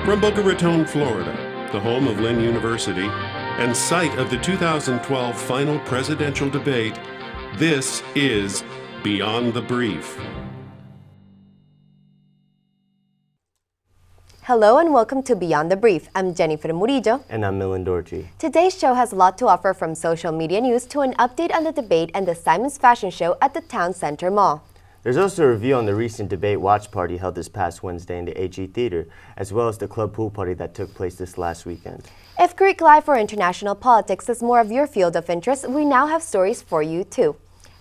From Boca Raton, Florida, the home of Lynn University, and site of the 2012 final presidential debate, this is Beyond the Brief. Hello and welcome to Beyond the Brief. I'm Jennifer Murillo. And I'm Milan Dorji. Today's show has a lot to offer, from social media news to an update on the debate and the Simon's Fashion Show at the Town Center Mall. There's also a review on the recent debate watch party held this past Wednesday in the AG Theater, as well as the club pool party that took place this last weekend. If Greek life or international politics is more of your field of interest, we now have stories for you too.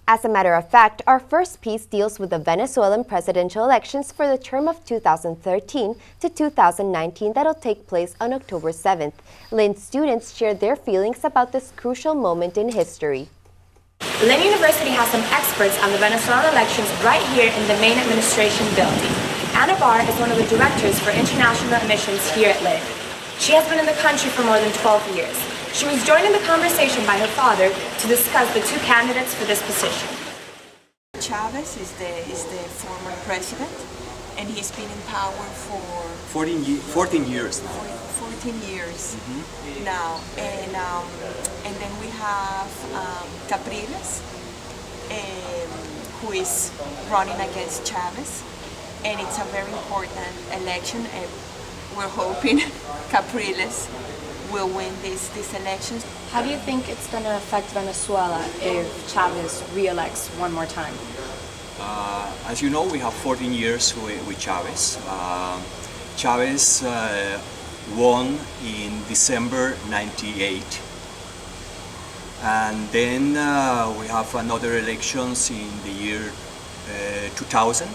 As a matter of fact, our first piece deals with the Venezuelan presidential elections for the term of 2013 to 2019 that'll take place on October 7th. Lynn students shared their feelings about this crucial moment in history. Lynn University has some experts on the Venezuelan elections right here in the main administration building. Anna Barr is one of the directors for international admissions here at Lynn. She has been in the country for more than 12 years. She was joined in the conversation by her father to discuss the two candidates for this position. Chavez is the former president, and he's been in power for 14 years now. 14 years now, and then we have Capriles, who is running against Chavez, and it's a very important election, and we're hoping Capriles will win these elections. How do you think it's going to affect Venezuela if Chavez re-elects one more time? As you know, we have 14 years with Chavez. Chavez won in December '98. And then we have another elections in the year 2000.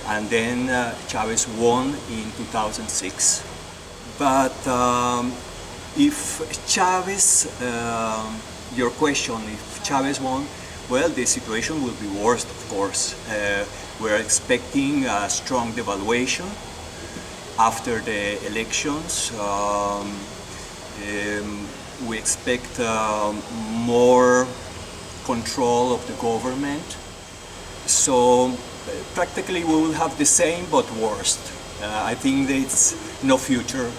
And then Chavez won in 2006. But if Chavez, your question, if Chavez won, well, the situation will be worse, of course. We're expecting a strong devaluation after the elections. We expect more control of the government. So practically we will have the same but worse. I think there's no future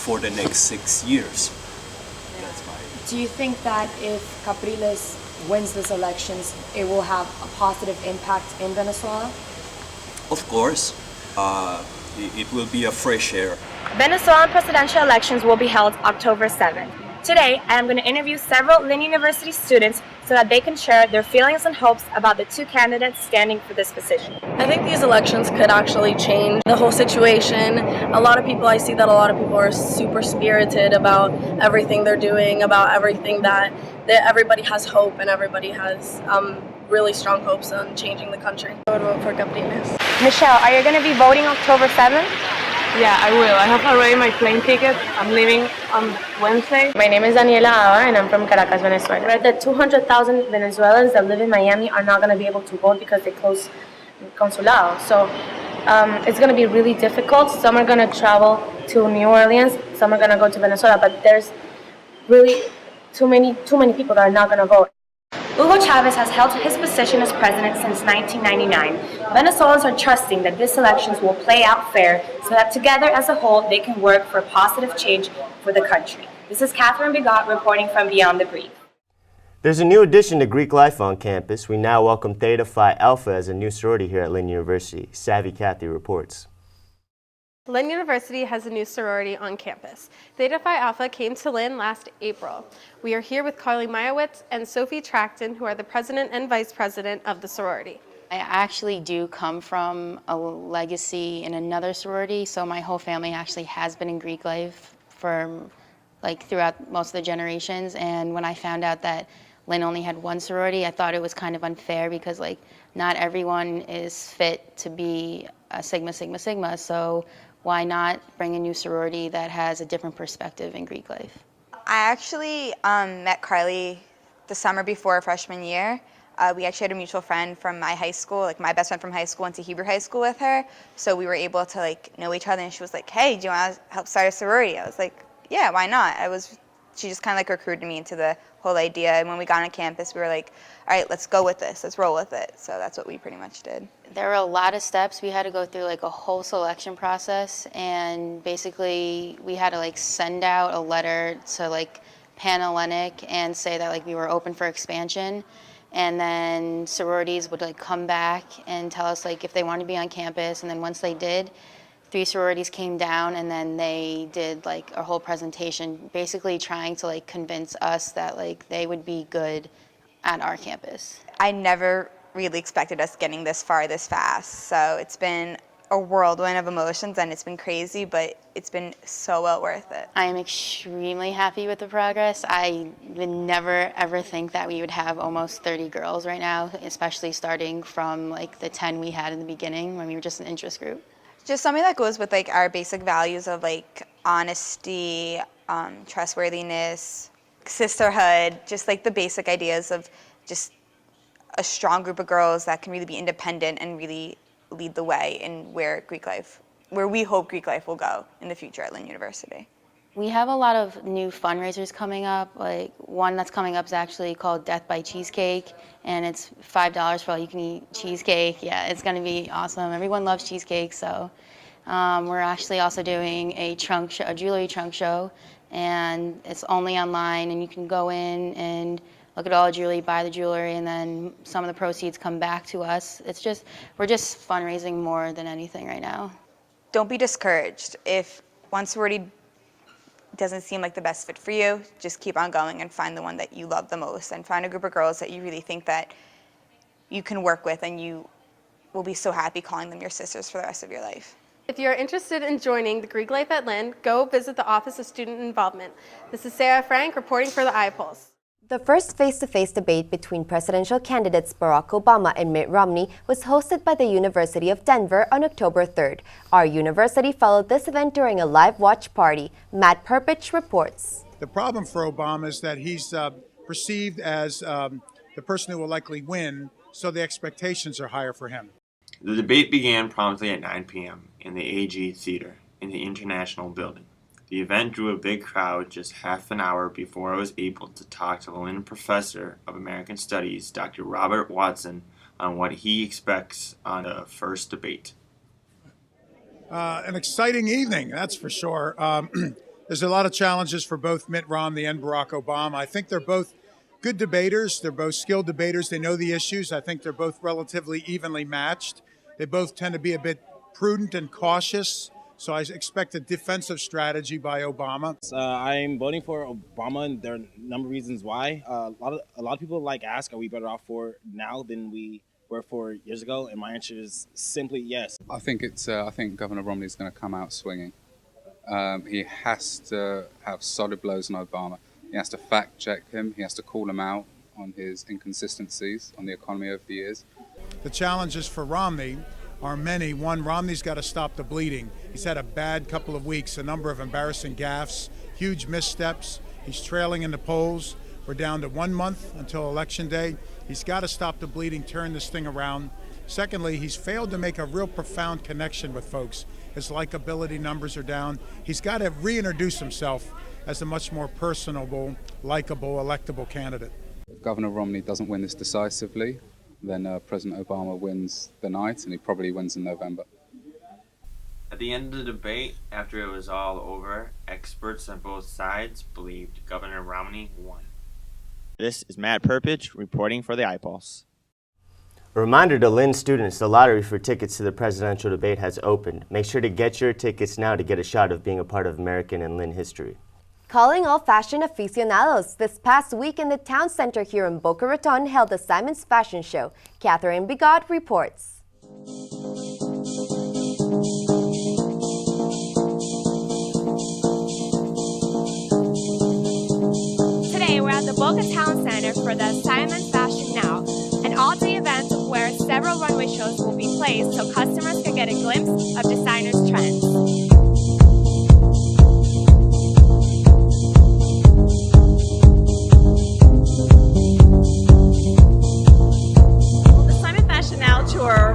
for the next 6 years. Do you think that if Capriles wins these elections, it will have a positive impact in Venezuela? Of course. It will be a fresh air. Venezuelan presidential elections will be held October 7th. Today, I am going to interview several Lynn University students so that they can share their feelings and hopes about the two candidates standing for this position. I think these elections could actually change the whole situation. I see that a lot of people are super spirited about everything they're doing, about everything that everybody has hope and everybody has really strong hopes on changing the country. I would vote for Capriles. Michelle, are you going to be voting October 7th? Yeah, I will. I have already my plane ticket. I'm leaving on Wednesday. My name is Daniela Ava, and I'm from Caracas, Venezuela. I read that 200,000 Venezuelans that live in Miami are not going to be able to vote because they closed consulado. So it's going to be really difficult. Some are going to travel to New Orleans. Some are going to go to Venezuela. But there's really too many people that are not going to vote. Hugo Chavez has held his position as president since 1999. Venezuelans are trusting that these elections will play out fair so that together as a whole they can work for positive change for the country. This is Catherine Bigot reporting from Beyond the Brief. There's a new addition to Greek life on campus. We now welcome Theta Phi Alpha as a new sorority here at Lynn University. Savvy Kathy reports. Lynn University has a new sorority on campus. Theta Phi Alpha came to Lynn last April. We are here with Carly Mayowitz and Sophie Tracton, who are the president and vice president of the sorority. I actually do come from a legacy in another sorority, so my whole family actually has been in Greek life for throughout most of the generations. And when I found out that Lynn only had one sorority, I thought it was kind of unfair because not everyone is fit to be a Sigma Sigma Sigma. So why not bring a new sorority that has a different perspective in Greek life? I actually met Carly the summer before freshman year. We actually had a mutual friend from my high school, my best friend from high school, went to Hebrew high school with her. So we were able to know each other, and she was like, hey, do you want to help start a sorority? I was like, yeah, why not? I was she just kind of like recruited me into the whole idea. And when we got on campus, we were like, all right, let's go with this. Let's roll with it. So that's what we pretty much did. There were a lot of steps. We had to go through like a whole selection process, and basically we had to like send out a letter to like Panhellenic and say that like we were open for expansion. And then sororities would like come back and tell us like if they wanted to be on campus. And then once they did, 3 sororities came down and then they did like a whole presentation basically trying to like convince us that like they would be good at our campus. I never really expected us getting this far this fast. So it's been a whirlwind of emotions and it's been crazy, but it's been so well worth it. I am extremely happy with the progress. I would never ever think that we would have almost 30 girls right now, especially starting from like the 10 we had in the beginning when we were just an interest group. Just something that goes with like our basic values of like honesty, trustworthiness, sisterhood, just like the basic ideas of just a strong group of girls that can really be independent and really lead the way in where we hope Greek life will go in the future at Lynn University. We have a lot of new fundraisers coming up. Like one that's coming up is actually called Death by Cheesecake, and it's $5 for all you can eat cheesecake. Yeah, it's gonna be awesome. Everyone loves cheesecake, so we're actually also doing a jewelry trunk show, and it's only online, and you can go in and look at all the jewelry, buy the jewelry, and then some of the proceeds come back to us. We're just fundraising more than anything right now. Don't be discouraged. If one sorority doesn't seem like the best fit for you, just keep on going and find the one that you love the most, and find a group of girls that you really think that you can work with and you will be so happy calling them your sisters for the rest of your life. If you're interested in joining the Greek Life at Lynn, go visit the Office of Student Involvement. This is Sarah Frank reporting for the iPulse. The first face-to-face debate between presidential candidates Barack Obama and Mitt Romney was hosted by the University of Denver on October 3rd. Our university followed this event during a live watch party. Matt Perpich reports. The problem for Obama is that he's perceived as the person who will likely win, so the expectations are higher for him. The debate began promptly at 9 p.m. in the AG Theater in the International Building. The event drew a big crowd just half an hour before I was able to talk to Lynn Professor of American Studies, Dr. Robert Watson, on what he expects on the first debate. An exciting evening, that's for sure. There's a lot of challenges for both Mitt Romney and Barack Obama. I think they're both good debaters. They're both skilled debaters. They know the issues. I think they're both relatively evenly matched. They both tend to be a bit prudent and cautious. So I expect a defensive strategy by Obama. I'm voting for Obama, and there are a number of reasons why. A lot of people ask, are we better off for now than we were 4 years ago? And my answer is simply yes. I think Governor Romney is going to come out swinging. He has to have solid blows on Obama. He has to fact check him. He has to call him out on his inconsistencies on the economy over the years. The challenges for Romney are many. One, Romney's got to stop the bleeding. He's had a bad couple of weeks, a number of embarrassing gaffes, huge missteps. He's trailing in the polls. We're down to 1 month until Election Day. He's got to stop the bleeding, turn this thing around. Secondly, he's failed to make a real profound connection with folks. His likability numbers are down. He's got to reintroduce himself as a much more personable, likable, electable candidate. If Governor Romney doesn't win this decisively, then President Obama wins the night, and he probably wins in November. At the end of the debate, after it was all over, experts on both sides believed Governor Romney won. This is Matt Perpich reporting for the iPulse. A reminder to Lynn students, the lottery for tickets to the presidential debate has opened. Make sure to get your tickets now to get a shot of being a part of American and Lynn history. Calling all fashion aficionados, this past week in the town center here in Boca Raton held the Simon's Fashion Show. Catherine Bigot reports. Today we're at the Boca Town Center for the Simon's Fashion Now, an all-day event where several runway shows will be placed so customers can get a glimpse of designers' trends.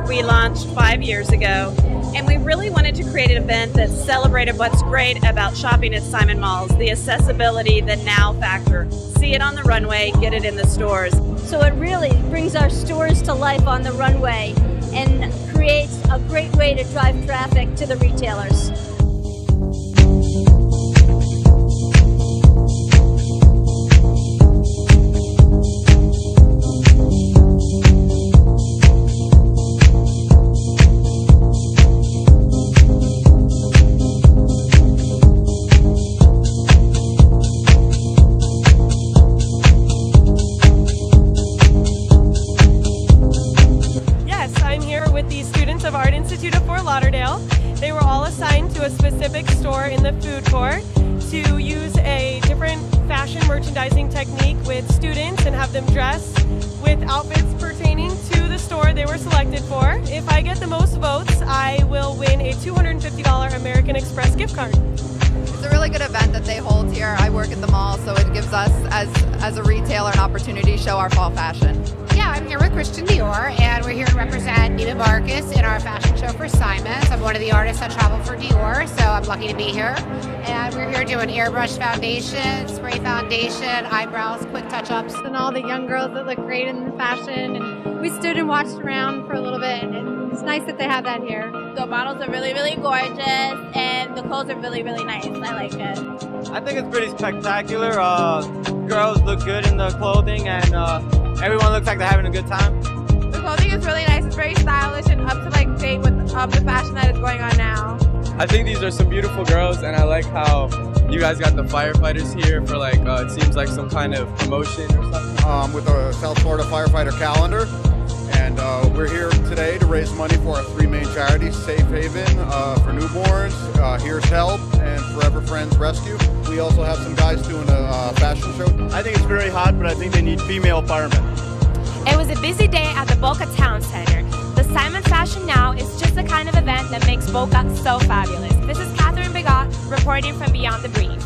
We launched 5 years ago, and we really wanted to create an event that celebrated what's great about shopping at Simon Malls, the accessibility, the now factor. See it on the runway, get it in the stores. So it really brings our stores to life on the runway and creates a great way to drive traffic to the retailers. of Art Institute of Fort Lauderdale. They were all assigned to a specific store in the food court to use a different fashion merchandising technique with students and have them dress with outfits pertaining to the store they were selected for. If I get the most votes, I will win a $250 American Express gift card. It's a really good event that they hold here. I work at the mall, so it gives us, as a retailer, an opportunity to show our fall fashion. Yeah, I'm here with Christian Dior, and we're here to represent Neiman Marcus in our fashion show for Simon's. I'm one of the artists that travel for Dior, so I'm lucky to be here. And we're here doing airbrush foundation, spray foundation, eyebrows, quick touch-ups. And all the young girls that look great in fashion. And we stood and watched around for a little bit, and it's nice that they have that here. The models are really, really gorgeous, and the clothes are really, really nice. I like it. I think it's pretty spectacular. Girls look good in the clothing, and everyone looks like they're having a good time. The clothing is really nice. It's very stylish and up to like date with the fashion that is going on now. I think these are some beautiful girls, and I like how you guys got the firefighters here for like it seems like some kind of promotion or something. With the South Florida firefighter calendar, and we're here today to raise money for our three main charities: Safe Haven for newborns, Here's Help, and Forever Friends Rescue. We also have some guys doing a fashion show. I think it's very hot, but I think they need female firemen. It was a busy day at the Boca Town Center. The Simon Fashion Now is just the kind of event that makes Boca so fabulous. This is Catherine Bigot reporting from Beyond the Brief.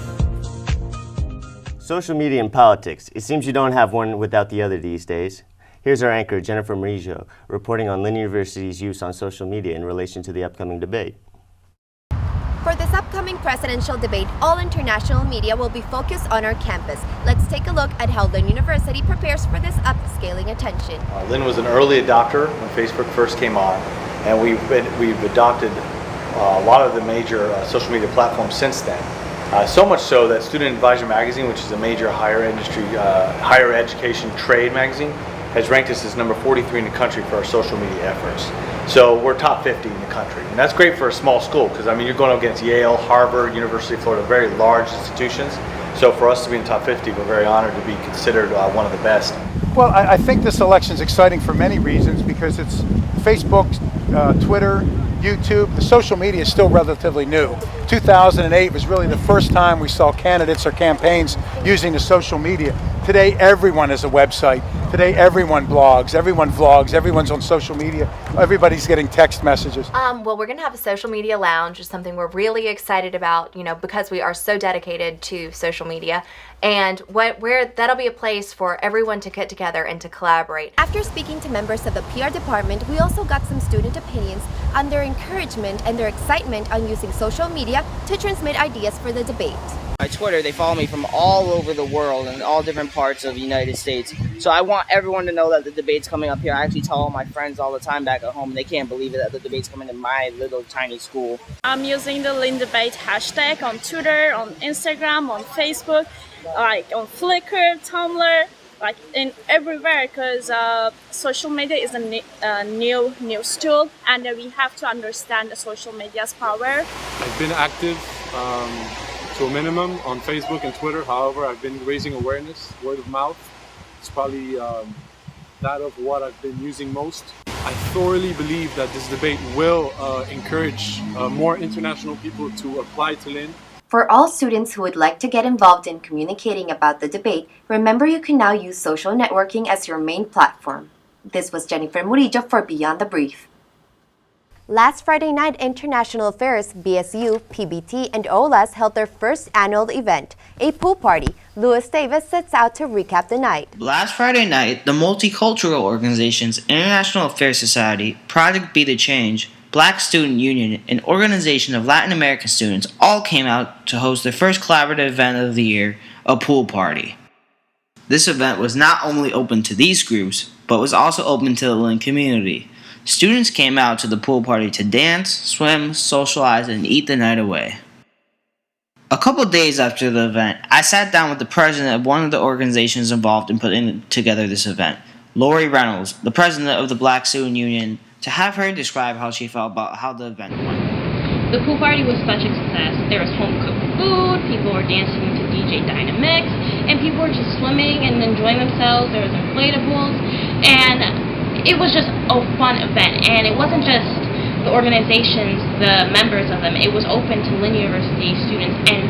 Social media and politics. It seems you don't have one without the other these days. Here's our anchor, Jennifer Mauricio, reporting on Lynn University's use on social media in relation to the upcoming debate. For this upcoming presidential debate, all international media will be focused on our campus. Let's take a look at how Lynn University prepares for this upscaling attention. Lynn was an early adopter when Facebook first came on, and we've adopted a lot of the major social media platforms since then. So much so that Student Advisor magazine, which is a major higher education trade magazine, has ranked us as number 43 in the country for our social media efforts. So we're top 50 in the country. And that's great for a small school because, I mean, you're going up against Yale, Harvard, University of Florida, very large institutions. So for us to be in the top 50, we're very honored to be considered one of the best. Well, I think this election is exciting for many reasons because it's Facebook, Twitter, YouTube. The social media is still relatively new. 2008 was really the first time we saw candidates or campaigns using the social media. Today, everyone has a website. Today, everyone blogs, everyone vlogs, everyone's on social media. Everybody's getting text messages. Well, we're going to have a social media lounge, is something we're really excited about, because we are so dedicated to social media. And that'll be a place for everyone to get together and to collaborate. After speaking to members of the PR department, we also got some student opinions on their encouragement and their excitement on using social media to transmit ideas for the debate. My Twitter, they follow me from all over the world and all different parts of the United States. So I want everyone to know that the debate's coming up here. I actually tell all my friends all the time back at home, and they can't believe it that the debate's coming to my little tiny school. I'm using the Lynn Debate hashtag on Twitter, on Instagram, on Facebook, like on Flickr, Tumblr, like in everywhere, because social media is a new news tool, and we have to understand the social media's power. I've been active to a minimum on Facebook and Twitter. However, I've been raising awareness, word of mouth. It's probably that of what I've been using most. I thoroughly believe that this debate will encourage more international people to apply to Lynn. For all students who would like to get involved in communicating about the debate, remember you can now use social networking as your main platform. This was Jennifer Murillo for Beyond the Brief. Last Friday night, International Affairs, BSU, PBT, and OLAS held their first annual event, a pool party. Luis Davis sets out to recap the night. Last Friday night, the multicultural organizations International Affairs Society, Project Be the Change, Black Student Union, an organization of Latin American students, all came out to host their first collaborative event of the year, a pool party. This event was not only open to these groups, but was also open to the Lynn community. Students came out to the pool party to dance, swim, socialize, and eat the night away. A couple days after the event, I sat down with the president of one of the organizations involved in putting together this event, Lori Reynolds, the president of the Black Student Union, to have her describe how she felt about how the event went. The pool party was such a success. There was home-cooked food, people were dancing to DJ Dynamix, and people were just swimming and enjoying themselves. There was inflatables, and it was just a fun event. And it wasn't just the organizations, the members of them. It was open to Lynn University students, and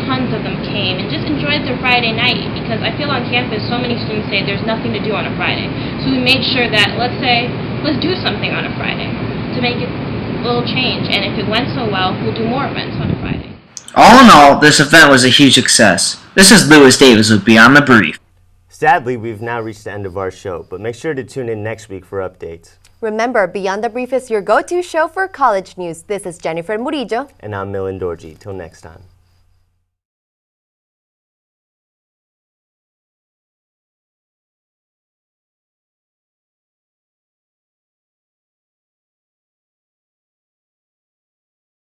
tons of them came and just enjoyed their Friday night, because I feel on campus so many students say there's nothing to do on a Friday. So we made sure that, let's do something on a Friday to make it a little change, and if it went so well, we'll do more events on a Friday. All in all, this event was a huge success. This is Lewis Davis with Beyond the Brief. Sadly, we've now reached the end of our show, but make sure to tune in next week for updates. Remember, Beyond the Brief is your go-to show for college news. This is Jennifer Murillo. And I'm Milan Dorji. Till next time.